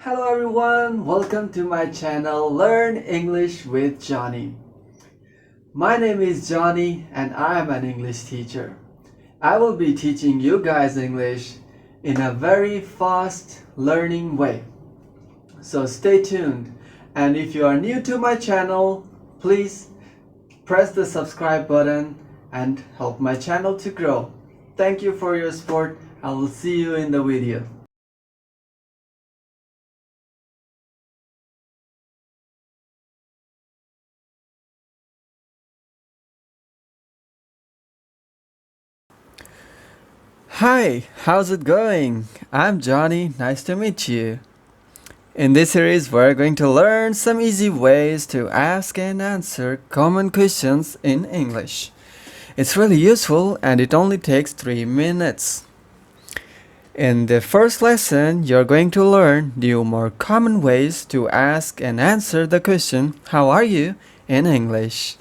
Hello everyone, welcome to my channel Learn English with Johnny. My name is Johnny and I am an English teacher. I will be teaching you guys English in a very fast learning way. So stay tuned, and if you are new to my channel, please press the subscribe button and help my channel to grow. Thank you for your support. I will see you in the video. Hi, how's it going? I'm Johnny, nice to meet you. In this series, we're going to learn some easy ways to ask and answer common questions in English. It's really useful and it only takes 3 minutes. In the first lesson, you're going to learn new more common ways to ask and answer the question, "How are you?" in English.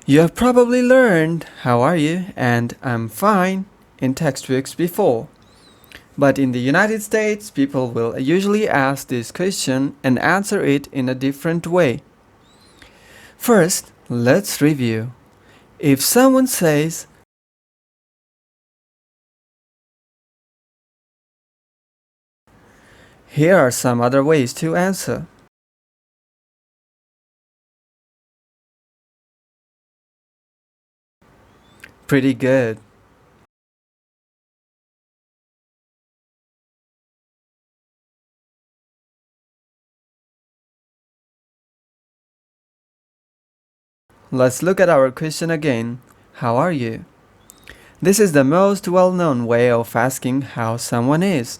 You have probably learned "How are you?" and "I'm fine" in textbooks before. But in the United States, people will usually ask this question and answer it in a different way. First, let's review. If someone says, here are some other ways to answer. Pretty good. Let's look at our question again. How are you? This is the most well-known way of asking how someone is.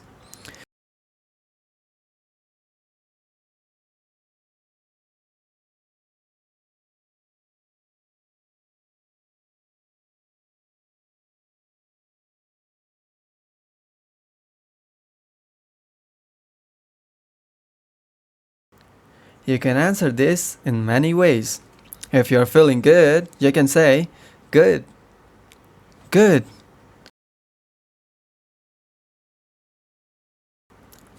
You can answer this in many ways. If you're feeling good, you can say, good, good.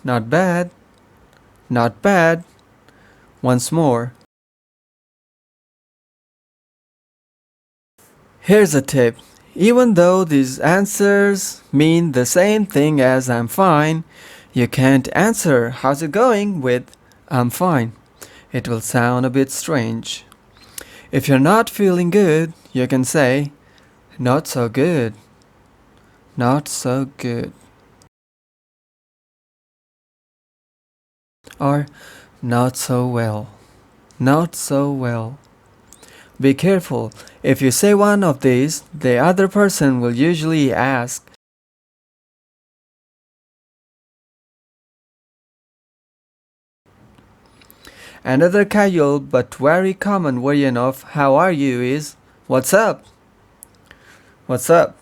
Not bad, not bad. Once more. Here's a tip. Even though these answers mean the same thing as "I'm fine," you can't answer "How's it going?" with "I'm fine." It will sound a bit strange. If you're not feeling good, you can say "Not so good." Not so good. Or "Not so well." Not so well. Be careful. If you say one of these, the other person will usually ask, another casual but very common version of "How are you?" is "What's up?" What's up?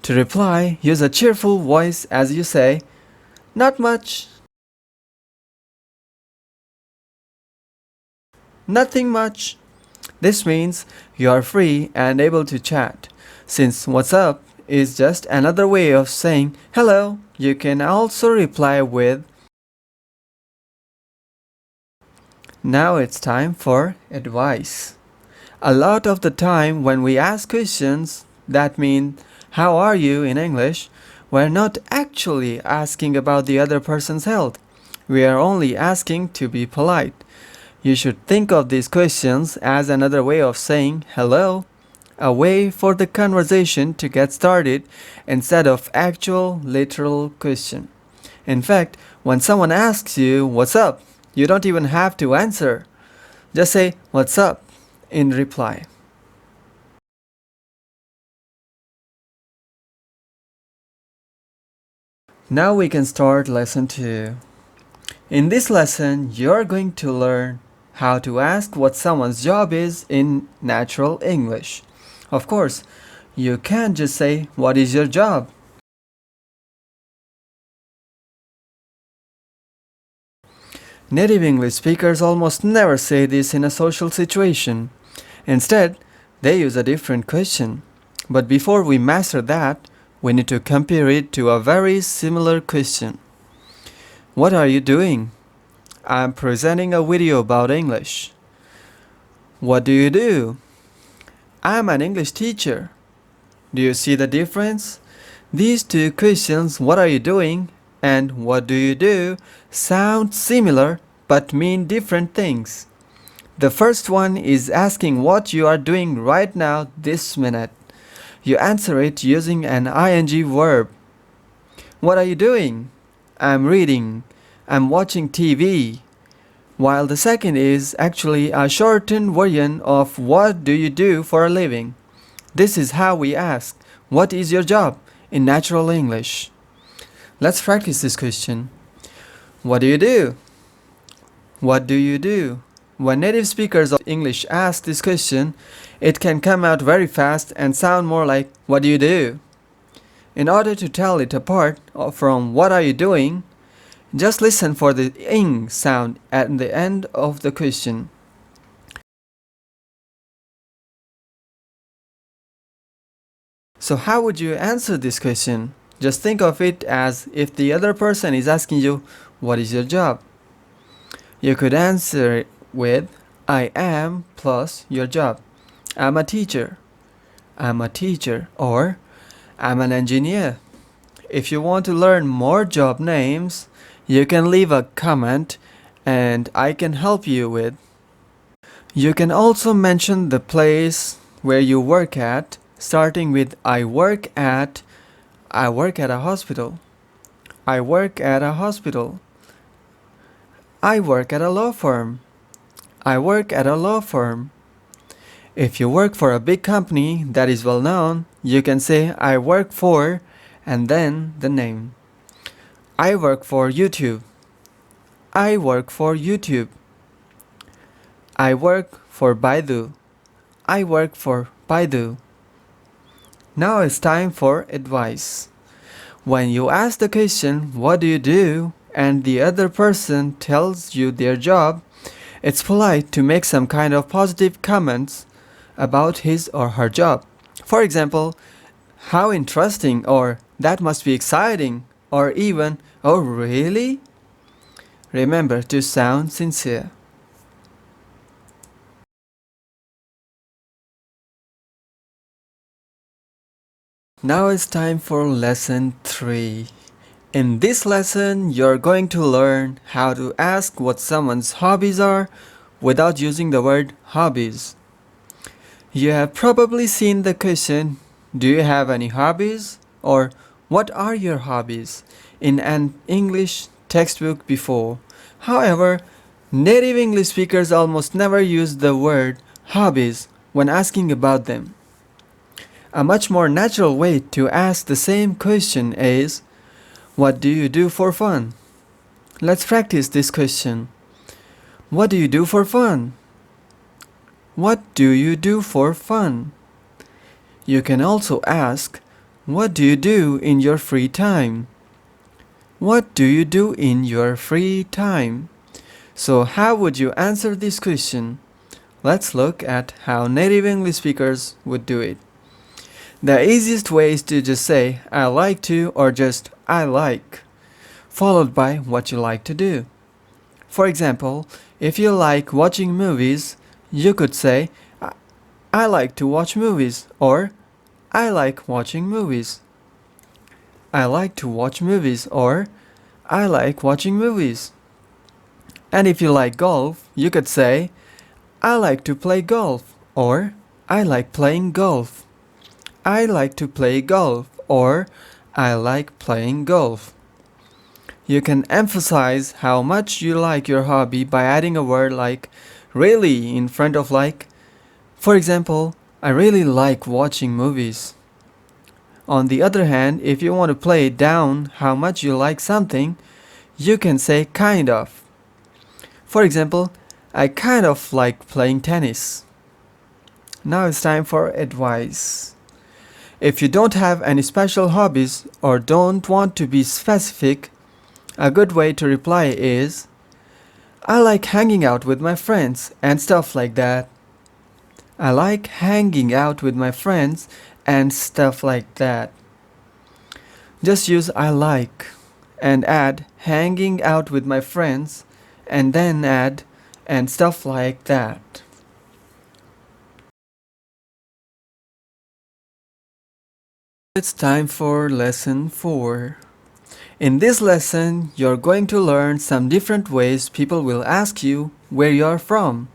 To reply, use a cheerful voice as you say, "Not much." Nothing much. This means you are free and able to chat. Since "What's up?" is just another way of saying hello, you can also reply with, now it's time for advice. A lot of the time when we ask questions that mean "How are you?" in English, we're not actually asking about the other person's health. We are only asking to be polite. You should think of these questions as another way of saying hello, a way for the conversation to get started instead of actual literal question. In fact, when someone asks you "What's up?" you don't even have to answer. Just say "What's up?" in reply. Now we can start lesson 2. In this lesson, you're going to learn how to ask what someone's job is in natural English. Of course, you can't just say, "What is your job?" Native English speakers almost never say this in a social situation. Instead, they use a different question. But before we master that, we need to compare it to a very similar question. What are you doing? I'm presenting a video about English. What do you do? I'm an English teacher. Do you see the difference? These two questions, what are you doing and what do you do, sound similar but mean different things. The first one is asking what you are doing right now this minute. You answer it using an ing verb. What are you doing? I'm reading. I'm watching TV. While the second is actually a shortened version of what do you do for a living. This is how we ask, what is your job, in natural English. Let's practice this question. What do you do? What do you do? When native speakers of English ask this question, it can come out very fast and sound more like, what do you do? In order to tell it apart from what are you doing, just listen for the ing sound at the end of the question. So how would you answer this question? Just think of it as if the other person is asking you, what is your job? You could answer it with, I am plus your job. I'm a teacher. I'm a teacher. Or, I'm an engineer. If you want to learn more job names, you can leave a comment and I can help you with. You can also mention the place where you work at, starting with I work at a hospital. I work at a hospital. I work at a law firm. I work at a law firm. If you work for a big company that is well known, you can say I work for and then the name. I work for YouTube. I work for YouTube. I work for Baidu. I work for Baidu. Now it's time for advice. When you ask the question, what do you do? And the other person tells you their job, it's polite to make some kind of positive comments about his or her job. For example, how interesting, or that must be exciting, or even, oh really? Remember to sound sincere. Now it's time for lesson 3. In this lesson, you're going to learn how to ask what someone's hobbies are without using the word hobbies. You have probably seen the question, do you have any hobbies? Or what are your hobbies? In an English textbook before. However, native English speakers almost never use the word hobbies when asking about them. A much more natural way to ask the same question is, what do you do for fun? Let's practice this question. What do you do for fun? What do you do for fun? You can also ask, what do you do in your free time? What do you do in your free time? So how would you answer this question? Let's look at how native English speakers would do it. The easiest way is to just say, I like to, or just, I like, followed by what you like to do. For example, if you like watching movies, you could say, I like to watch movies, or I like watching movies. I like to watch movies, or I like watching movies. And if you like golf, you could say, I like to play golf, or I like playing golf. I like to play golf, or I like playing golf. You can emphasize how much you like your hobby by adding a word like really in front of like. For example, I really like watching movies. On the other hand, if you want to play down how much you like something, you can say kind of. For example, I kind of like playing tennis. Now it's time for advice. If you don't have any special hobbies or don't want to be specific, a good way to reply is, I like hanging out with my friends and stuff like that. I like hanging out with my friends and stuff like that. Just use I like and add hanging out with my friends, and then add and stuff like that. It's time for lesson 4. In this lesson, you're going to learn some different ways people will ask you where you're from.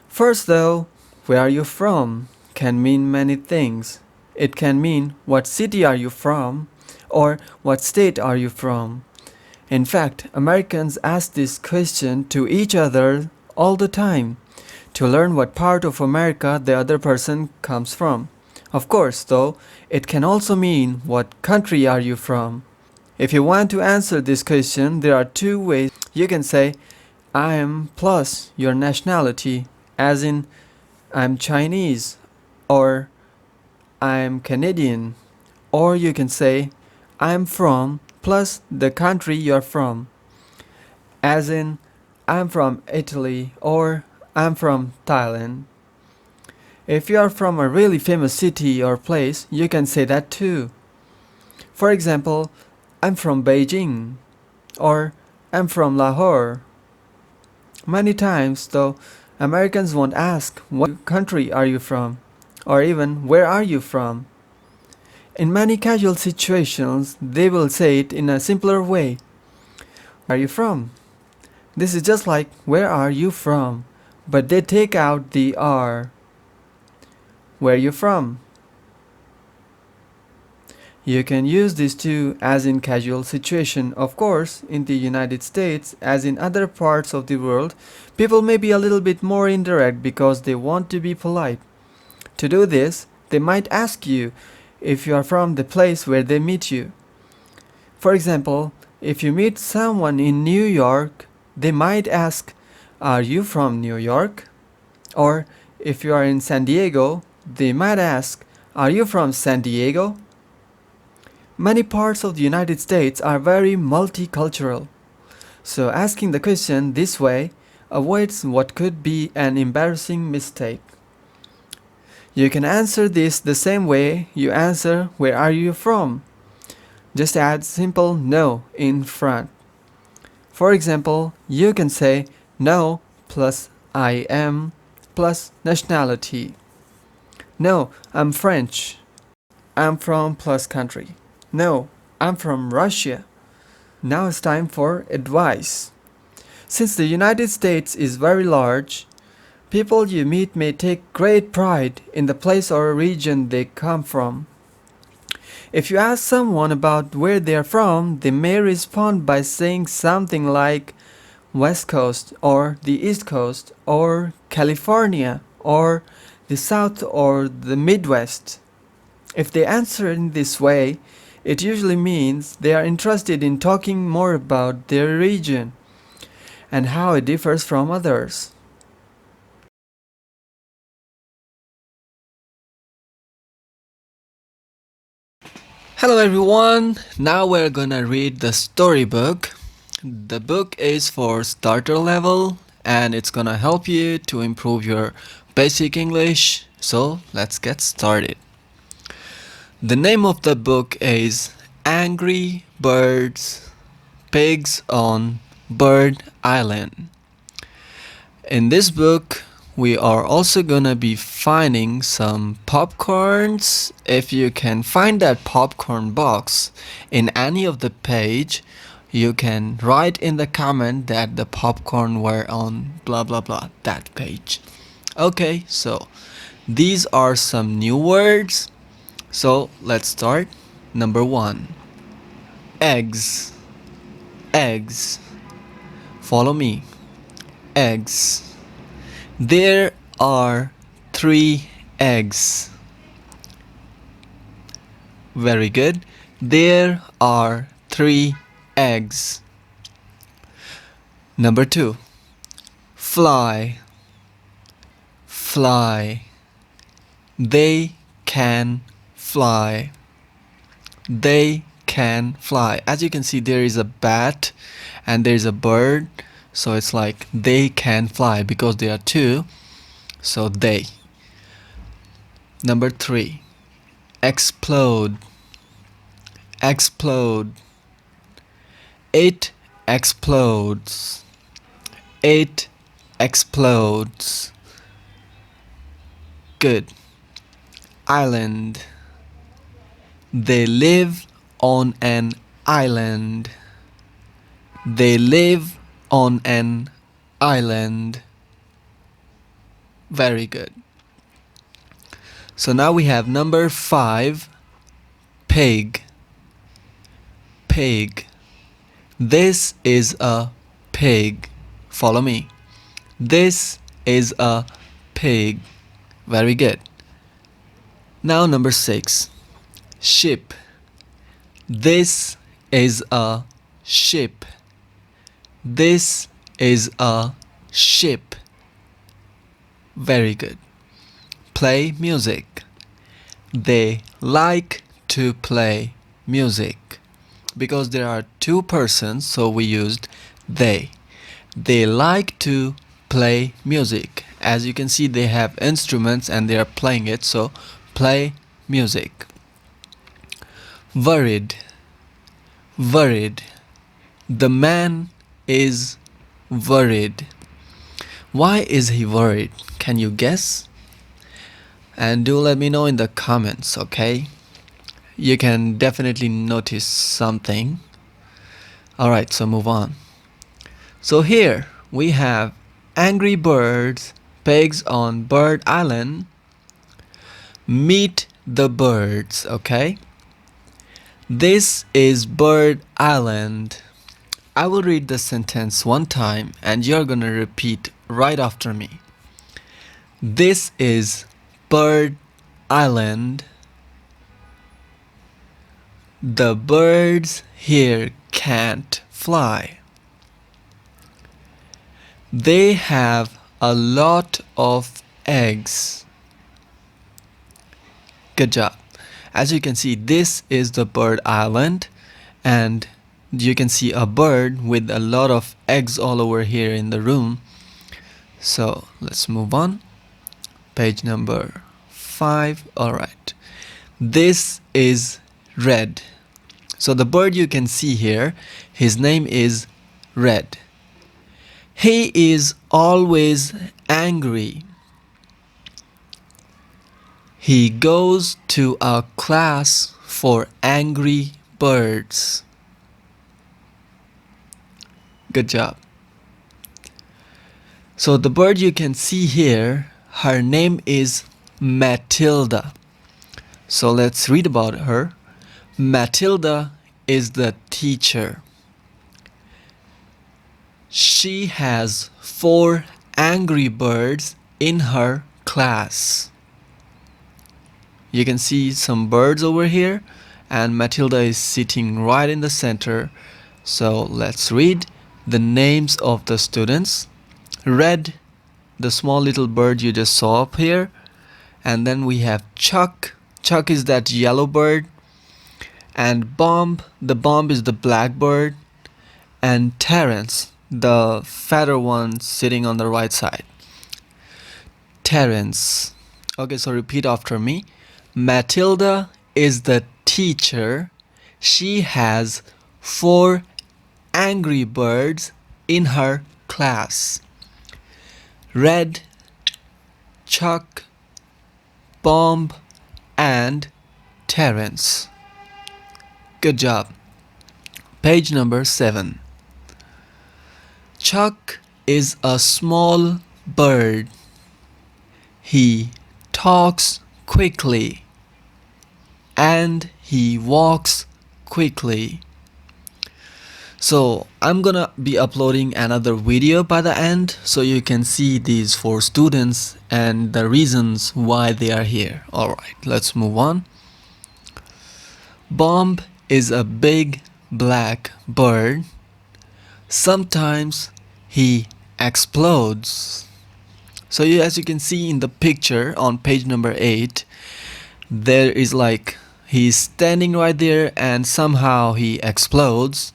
First though, where are you from can mean many things. It can mean what city are you from or what state are you from. In fact, Americans ask this question to each other all the time to learn what part of America the other person comes from. Of course, though, it can also mean what country are you from. If you want to answer this question, there are 2 ways. You can say, I am plus your nationality, as in, I'm Chinese, or I'm Canadian. Or you can say, I'm from plus the country you're from, as in, I'm from Italy, or I'm from Thailand. If you are from a really famous city or place, you can say that too. For example, I'm from Beijing, or I'm from Lahore. Many times, though, Americans won't ask what country are you from, or even where are you from. In many casual situations, they will say it in a simpler way. Where are you from? This is just like where are you from, but they take out the R. Where are you from? You can use these two as in casual situation. Of course, in the United States, as in other parts of the world, people may be a little bit more indirect because they want to be polite. To do this, they might ask you if you are from the place where they meet you. For example, if you meet someone in New York, they might ask, are you from New York? Or if you are in San Diego, they might ask, are you from San Diego? Many parts of the United States are very multicultural, so asking the question this way avoids what could be an embarrassing mistake. You can answer this the same way you answer where are you from. Just add simple no in front. For example, you can say no plus I am plus nationality. No, I'm French. I'm from plus country. No, I'm from Russia. Now it's time for advice. Since the United States is very large, people you meet may take great pride in the place or region they come from. If you ask someone about where they are from, they may respond by saying something like West Coast or the East Coast or California or the South or the Midwest. If they answer in this way, it usually means they are interested in talking more about their region and how it differs from others. Hello everyone, now we're gonna read the storybook. The book is for starter level and it's gonna help you to improve your basic English. So let's get started. The name of the book is Angry Birds, Pigs on Bird Island. In this book, we are also gonna be finding some popcorns. If you can find that popcorn box in any of the page, you can write in the comment that the popcorn were on blah blah blah that page. Okay, so these are some new words. So let's start. Number 1. Eggs. Eggs. Follow me. Eggs. There are 3 eggs. Very good. There are 3 eggs. Number 2. Fly. Fly. They can fly. They can fly. As you can see, there is a bat and there's a bird. So it's like they can fly because there are 2. So they. Number 3. Explode. Explode. It explodes. It explodes. Good. Island. They live on an island. They live on an island. Very good. So now we have number 5. Pig. Pig. This is a pig. Follow me. This is a pig. Very good. Now number 6. Ship. This is a ship. This is a ship. Very good. Play music. They like to play music. Because there are 2 persons, so we used they. They like to play music. As you can see, they have instruments and they are playing it, so play music. Worried. Worried. The man is worried. Why is he worried? Can you guess? And do let me know in the comments, okay? You can definitely notice something. Alright, so move on. So here we have Angry Birds, Pigs on Bird Island. Meet the birds, okay? This is Bird Island. I will read the sentence one time and you're gonna repeat right after me. This is Bird Island. The birds here can't fly. They have a lot of eggs. Good job. As you can see, this is the Bird Island, and you can see a bird with a lot of eggs all over here in the room. So let's move on. Page number 5. Alright. This is Red. So the bird you can see here, his name is Red. He is always angry. He goes to a class for angry birds. Good job. So the bird you can see here, her name is Matilda. So let's read about her. Matilda is the teacher. She has 4 angry birds in her class. You can see some birds over here, and Matilda is sitting right in the center. So let's read the names of the students. Red, the small little bird you just saw up here. And then we have Chuck. Chuck is that yellow bird. And Bomb, the Bomb is the black bird. And Terence, the fatter one sitting on the right side. Terence. Okay, so repeat after me. Matilda is the teacher. She has 4 angry birds in her class. Red, Chuck, Bomb, and Terence. Good job. Page number 7. Chuck is a small bird. He talks quickly and he walks quickly. So I'm gonna be uploading another video by the end so you can see these 4 students and the reasons why they are here. Alright, let's move on. Bomb is a big black bird. Sometimes he explodes. So as you can see in the picture on page number 8, there is like he's standing right there and somehow he explodes.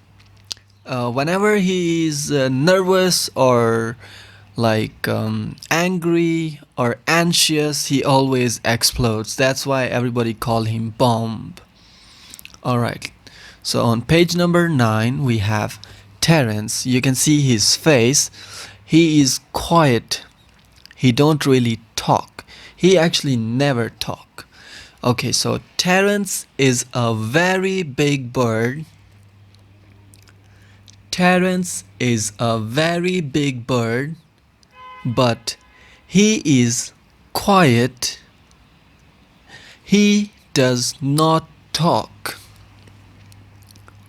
Whenever he's nervous or like angry or anxious, he always explodes. That's why everybody call him Bomb. Alright, So on page number 9 we have Terence. You can see his face. He is quiet. He don't really talk. He actually never talk. Okay, so Terence is a very big bird. Terence is a very big bird, but he is quiet. He does not talk.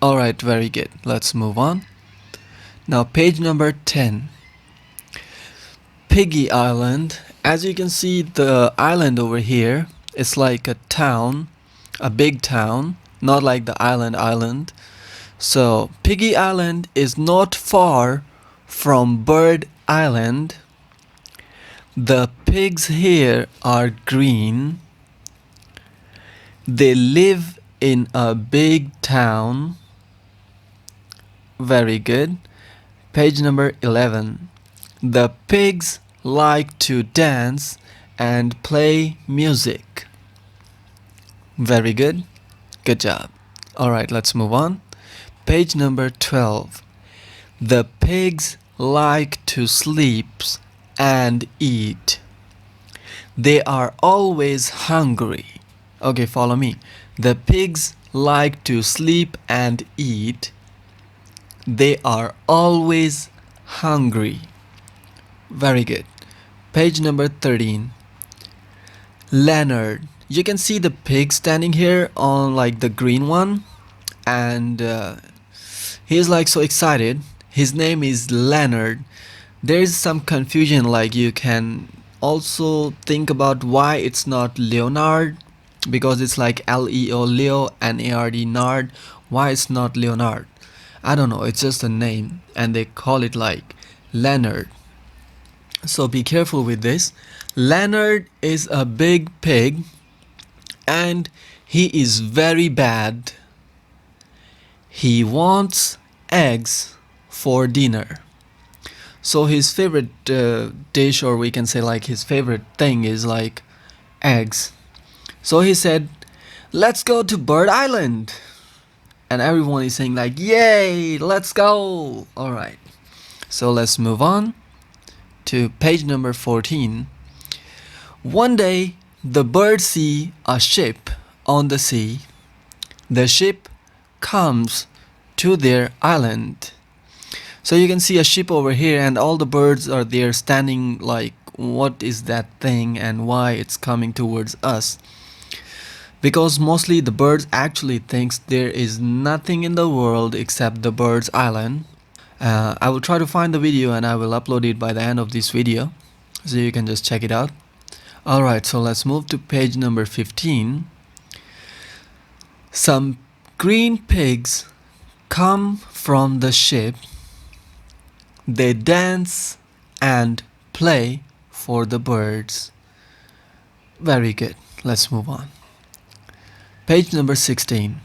Alright, very good. Let's move on. Now page number 10. Piggy Island. As you can see, the island over here is like a town, a big town, not like the island. So Piggy Island is not far from Bird Island. The pigs here are green. They live in a big town. Very good. Page number 11. The pigs like to dance and play music. Very good. Good job. Alright, let's move on. Page number 12. The pigs like to sleep and eat. They are always hungry. Okay, follow me. The pigs like to sleep and eat. They are always hungry. Very good. Page number 13. Leonard. You can see the pig standing here on like the green one, and he's like so excited. His name is Leonard. There is some confusion, like you can also think about why it's not Leonard, because it's like Leo, Leo, Nard, Nard. Why it's not Leonard? I don't know, it's just a name and they call it like Leonard. So be careful with this. Leonard is a big pig and he is very bad. He wants eggs for dinner. So his favorite dish, or we can say like his favorite thing, is like eggs. So he said, let's go to Bird Island. And everyone is saying like, yay, let's go. Alright, so let's move on to page number 14. One day the birds see a ship on the sea. The ship comes to their island. So you can see a ship over here and all the birds are there standing like, what is that thing and why it's coming towards us? Because mostly the birds actually thinks there is nothing in the world except the bird's island. I will try to find the video and I will upload it by the end of this video, so you can just check it out. Alright, so let's move to page number 15. Some green pigs come from the ship. They dance and play for the birds. Very good. Let's move on. Page number 16.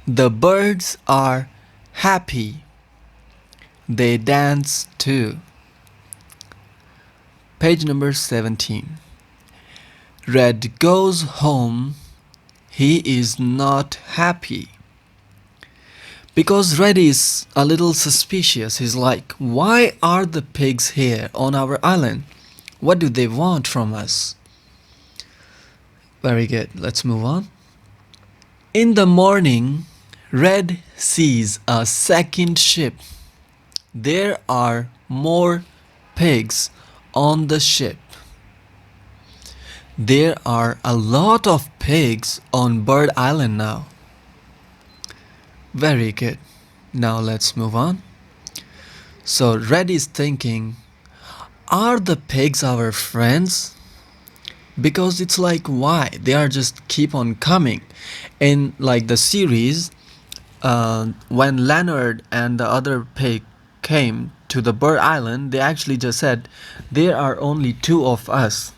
The birds are happy. They dance too. Page number 17. Red goes home. He is not happy. Because Red is a little suspicious. He's like, why are the pigs here on our island? What do they want from us? Very good. Let's move on. In the morning, Red sees a second ship. There are more pigs on the ship. There are a lot of pigs on Bird Island now. Very good. Now let's move on. So Red is thinking, are the pigs our friends? Because it's like, why? They are just keep on coming. In like the series, when Leonard and the other pig came to the Bird Island, they actually just said, there are only 2 of us.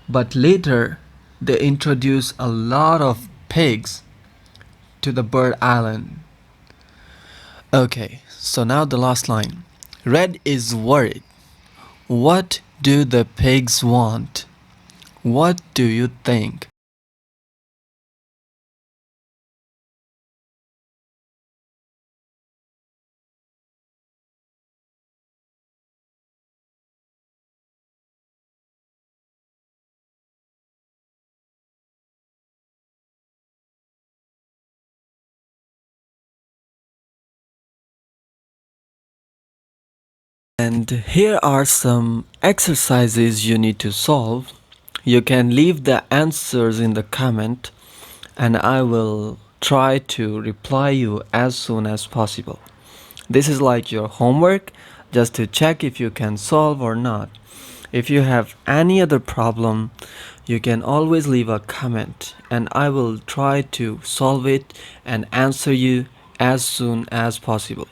But later, they introduced a lot of pigs to the Bird Island. Okay, so now the last line. Red is worried. What do the pigs want? What do you think? And here are some exercises you need to solve. You can leave the answers in the comment and I will try to reply you as soon as possible. This is like your homework just to check if you can solve or not. If you have any other problem, you can always leave a comment and I will try to solve it and answer you as soon as possible.